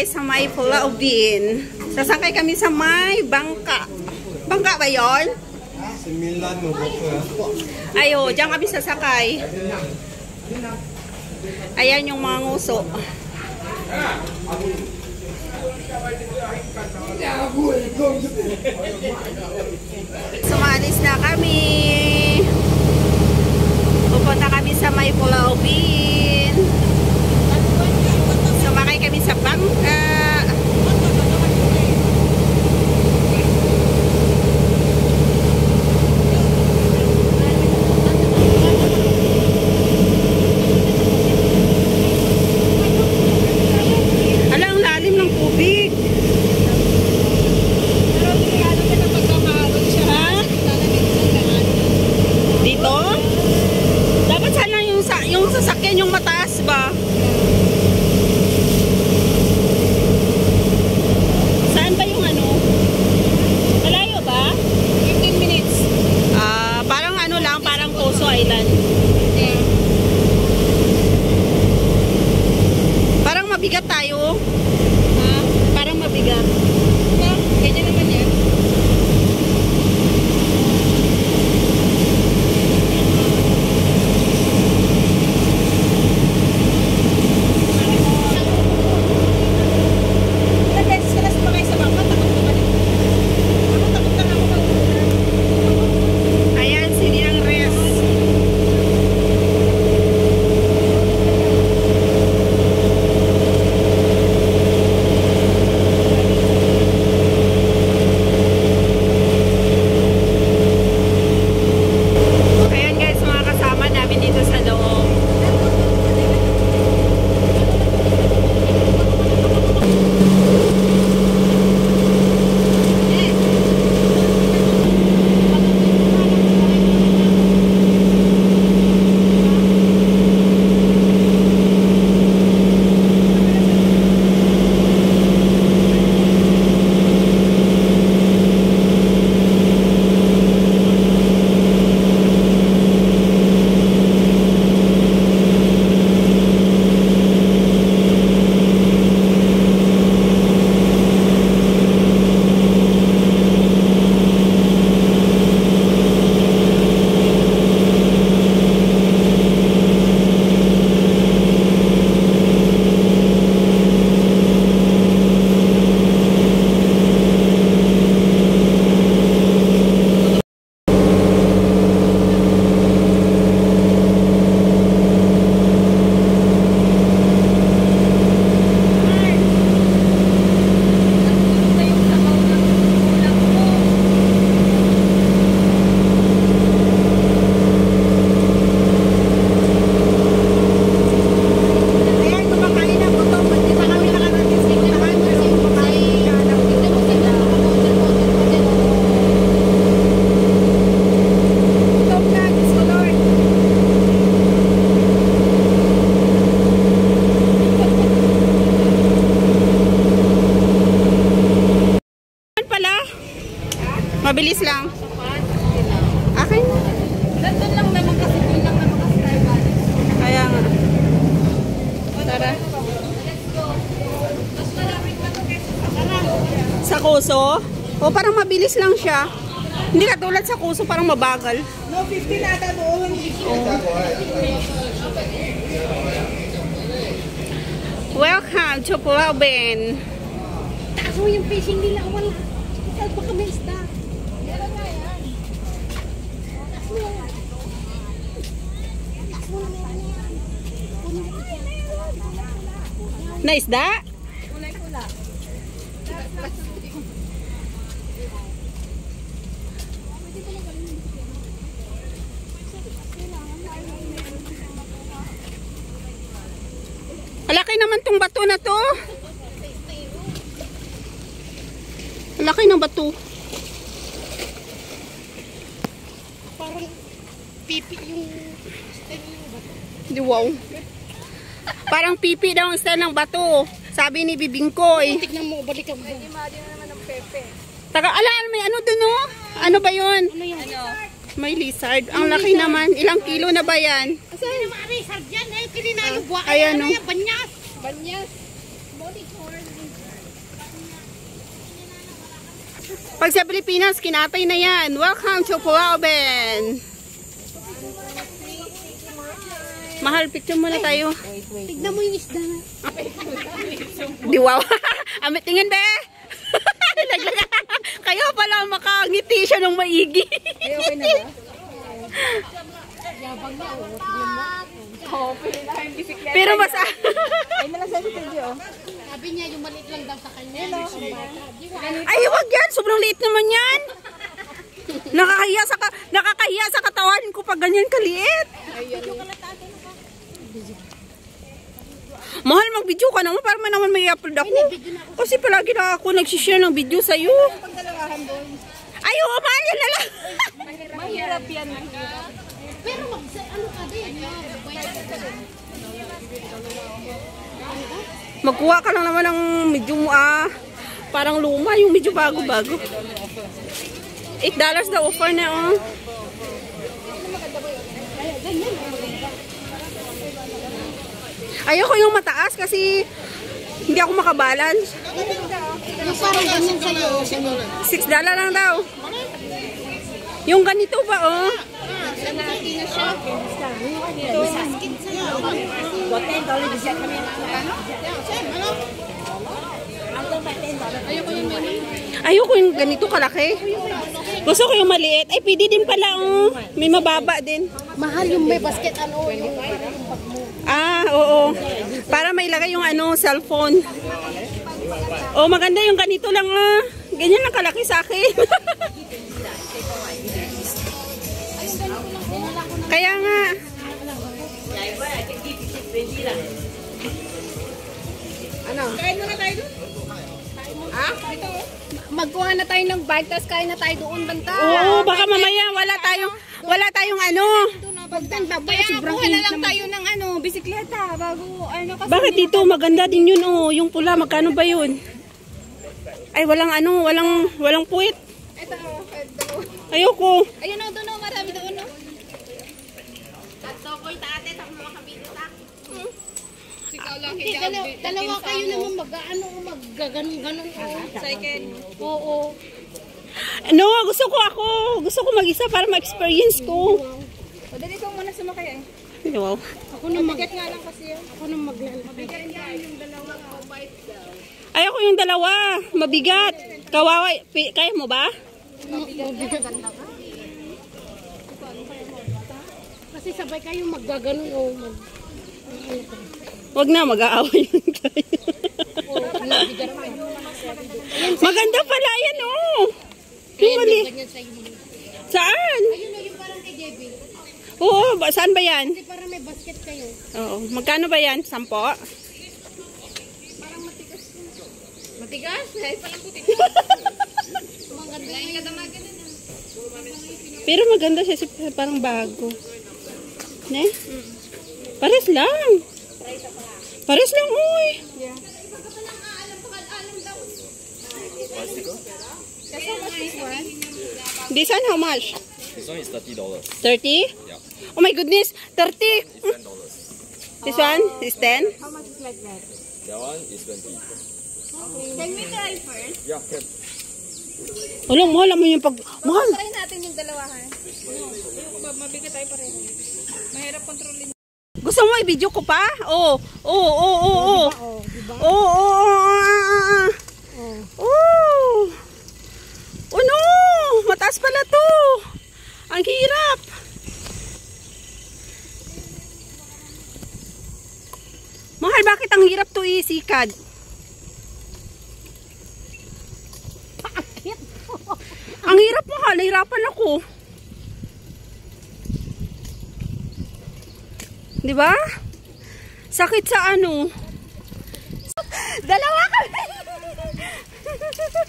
guys sa may Pulau Ubin. Sasakay kami sa may bangka. Bangka ba yun? Ayo, diyan kami sasakay. Ayan yung mga nguso. Sumalis na kami. Pupunta kami sa may Pulau Ubin. Sumakay kami sa bangka. Alang lalim ng tubig. Dito? Dapat sana yung sasakyan yung mataas ba? Saan ba yung ano? Malayo ba? 15 minutes. Parang ano lang, parang Poso Island. Yeah. Parang mabigat tayo. Parang mabigat. Ganyan naman yan. Mabilis lang. Akin? Doon lang naman kasi. Doon lang naman kasi tayo balik. Kaya nga. Tara. Sa Kuso? O parang mabilis lang siya. Hindi katulad sa Kuso, parang mabagal. No, 50 nata doon. Welcome to Pulau Ubin. Kaso yung fishing nila wala. Saan pa kami isda? Na isda? Kulay-kula. Malaki naman tong bato na to. Malaki ng bato. Parang pipi yung style ng bato. Di wow. Parang pipi daw ang style ng bato. Sabi ni Bibingkoy. Tignan mo, balik ang buong. Pwede naman ng pepe. Taga, alaan, may ano dun oh? Ano ba yun? Ano yung May lizard. Ang laki naman. Ilang kilo na ba yan? Kasi hindi naman lizard yan eh. Kininalo buwan. Ayan o. Banyas. Banyas. Body corn. Pag sa Pilipinas, kinatay na yan. Welcome to Pulau Ben. Mahal, picture muna tayo. Tignan mo yung isda na. Di wow. Amit tingin be. Kayo pala makangiti siya ng maigi. Okay na ba? Pero basta. Ay, malasay sa video. Sabi niya, yung maliit lang daw sa kanya. Ay, wag yan. Sobrang liit naman yan. Nakakahiya sa katawan ko pag ganyan kaliit. Mahal, mag-video ka naman para naman may upload ako. Kasi palagi na ako nagsishare ng video sa'yo. Ay, oo, mahal yan na lang. Mahirap yan. Pero ano ka din? Magkuha ka lang naman ng medyo parang luma, yung medyo bago-bago. $8 daw offer na, oh. Ayoko yung mataas kasi hindi ako makabalance. Yung parang ganyan sa'yo. $6 lang daw. Yung ganito ba, oh? Ayoko yung ganito kalaki. Gusto ko yung maliit. Ay, pwede din pala, oh. May mababa din. Mahal yung may basket, ano, yung parang yung bag mo. Ah, oo. Para may lagay yung cellphone. Oh, maganda yung ganito lang, ah. Ganyan lang kalaki sa akin. Kaya nga. Ano? Kain muna tayo doon. Ah? Ito. Magkuha na tayo ng bag, tapos kain na tayo doon, banta. Oo, baka mamaya wala tayong ano. Kaya kuha na lang tayo ng bisikleta bago kasi. Bakit dito maganda din yun, oh. Yung pula, magkano ba yun? Ay, walang puwit. Ito, Ayoko. ayun o, doon o, marami doon o. At tokoy tate, sa mga kabito ta. Sikaw lang, dalawa kayo naman mag-ganong-ganong o. Second. Oo. No, gusto ko mag-isa para ma-experience ko. O, dali ko muna sumakay eh. Wow. Ako na mabigat nga lang kasi yun. Ako na maglalakad. Mabigat nga yung dalawa ko, bite daw. Ayoko yung dalawa. Mabigat. Kawawa. Kaya mo ba? Mabigat ka. Kasi sabay kayo mag-gaganon o Wag na, mag-aaway lang tayo. Maganda pala yan, oh. Yung mali. Saan? Ayun o, yung parang kay Debbie. Oo, saan ba yan? Kasi parang may basket kayo. Oo. Magkano ba yan? 10? Parang matigas. Matigas? Ay, palang puti. Maganda yung kadamagan na. Pero maganda siya, parang bago. Ne? Pares lang. Pares lang, uy. Yeah. Kasi how much this one? This one, how much? This one is $30. 30? Yeah. Oh my goodness, 30. It's $10. This one is 10. How much is like that? That one is 20. Can we try first? Yeah, can. Walang mahal mo yung pag... Mahal. Try natin yung dalawa ha. Mabigat tayo pareho. Mahirap kontrolin. Gusto mo i-video ko pa? Oo. Oo, oo, oo. Diba? Oo, oo. Oo. Oh no! Mataas pala to. Ang hirap. Mahal, bakit ang hirap to isikad? Ang hirap, mahal. Nahirapan ako. Diba? Sakit sa ano? Dalawa kami.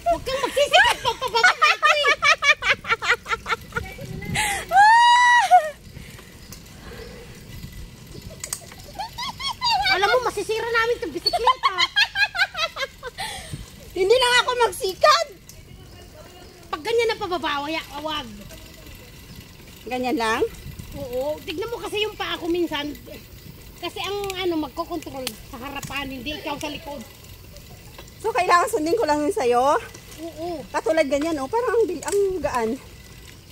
Huwag kang magsisikat pagpababa ito eh. Alam mo, masisira namin itong bisikleta. Hindi lang ako magsikad. Pag ganyan na pababa, wag. Ganyan lang? Oo, tignan mo kasi yung paa ko minsan. Kasi ang magkocontrol sa harapan, hindi ikaw sa likod. So, kailangan sundin ko lang yun sa'yo? Oo. Katulad ganyan, oh. Parang ang gaan.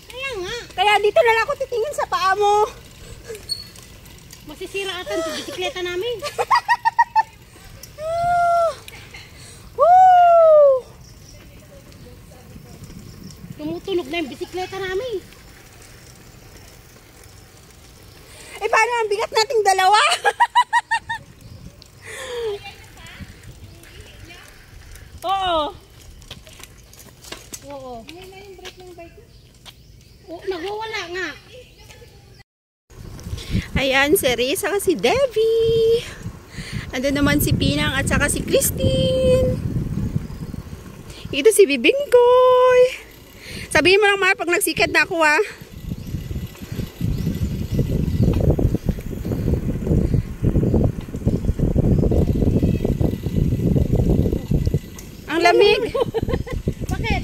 Kaya nga. Kaya dito na lang ako titingin sa paa mo. Masisira atan sa bisikleta namin. Woo! Tumutunog na yung bisikleta namin. Eh, paano ang bigat nating dalawa? Oo. Oo. May na yung brake ng bike. Oo, nagwawala nga. Ayan, si Risa at si Debbie. Andun naman si Pinang at saka si Christine. Ito si Bibingkoy. Sabihin mo lang, Mar, pag nagsikat na ako, ha? Ang lamig. Bakit?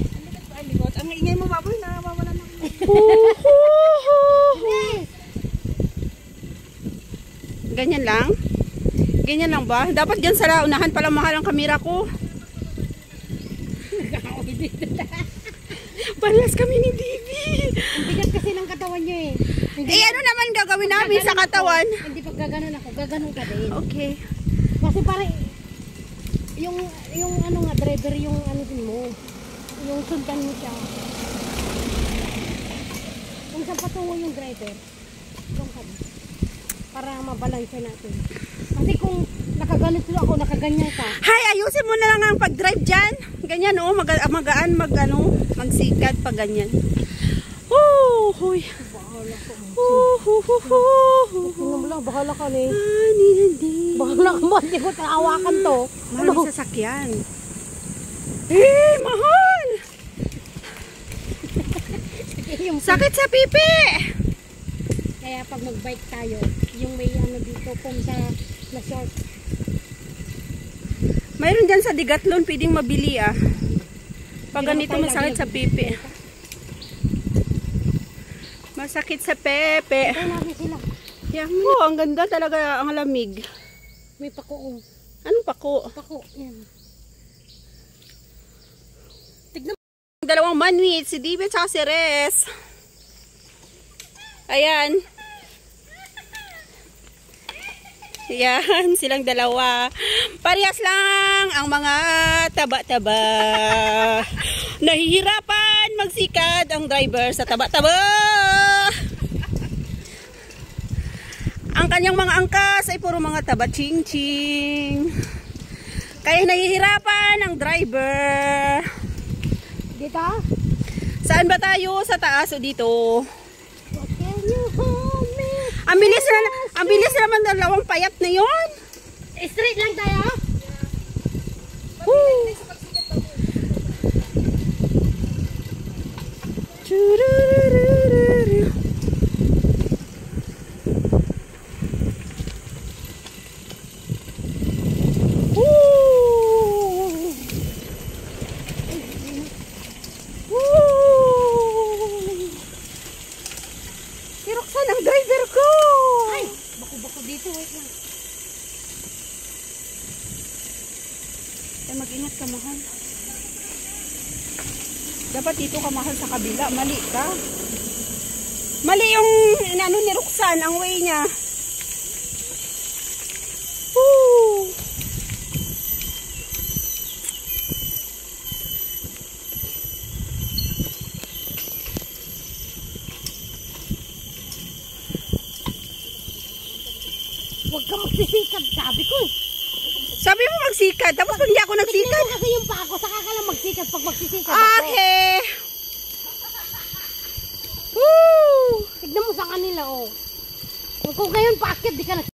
Ang ingay mo, baboy, na mawala na. Ganyan lang? Ganyan lang ba? Dapat dyan sa unahan pala mahal ang kamera ko. Parehas kami ni Divi. Ang bigat kasi ng katawan niyo eh. Eh, ano naman gagawin namin sa katawan? Hindi pag gaganon ako, gaganon ka din. Okay. Kasi pare, yung ano nga, driver yung ano din mo. Yung sundan mo siya. Kung saan patungo yung driver, doon ka din. Para mabalanse natin. Kasi kung nakaganito ako, nakaganyan ka. Hay, ayusin mo na lang ang pag-drive dyan. Ganyan, oh, magaan, magsikat pag ganyan. Huy. Bahala ko. Huhuhuhu. Tingnan mo lang, bahala ka ni. Hindi. Bahala ka mo, hindi ko taawakan to. Mahal sa sasakyan. Eh, mahal! Sakit sa pipi! Kaya pag mag-bike tayo, yung may ano dito kung sa na short. Mayroon dyan sa Decathlon, pwedeng mabili ah. Pag ganito masakit sa pipi. Masakit sa pepe. Ito namin sila. Yeah. Oh, ang ganda talaga, ang lamig. May pakoong. Anong pako? Pako, yan. Dalawang manwit, si David at si Res. Ayan. Yan, silang dalawa. Parehas lang ang mga taba-taba. Nahihirapan magsikad ang driver sa taba-taba. Ang kanyang mga angkas ay puro mga taba ching-ching. Kaya nahihirapan ang driver. Dito? Saan ba tayo? Sa taas o dito? What can you hold me? Ang bilis naman dalawang payat na yon. Straight lang tayo? Woo! Chururururu. Si Roxanne ang driver ko. Ay, bako-bako dito, wait lang. Eh, mag-ingat ka, mahal. Dapat dito ka, mahal, sa kabila. Mali ka. Mali yung inano ni Roxanne, ang way niya. Woo! Huwag ka magsisikad, sabi ko. Sabi mo magsikad, tapos pag hindi ako nagsikad. Tignan mo kasi yung pa ako, saka ka lang magsikad pag magsisikad ako. Okay. Woo! Tignan mo sa kanila, oh. Kung ngayon paakyat, di ka nagsikad.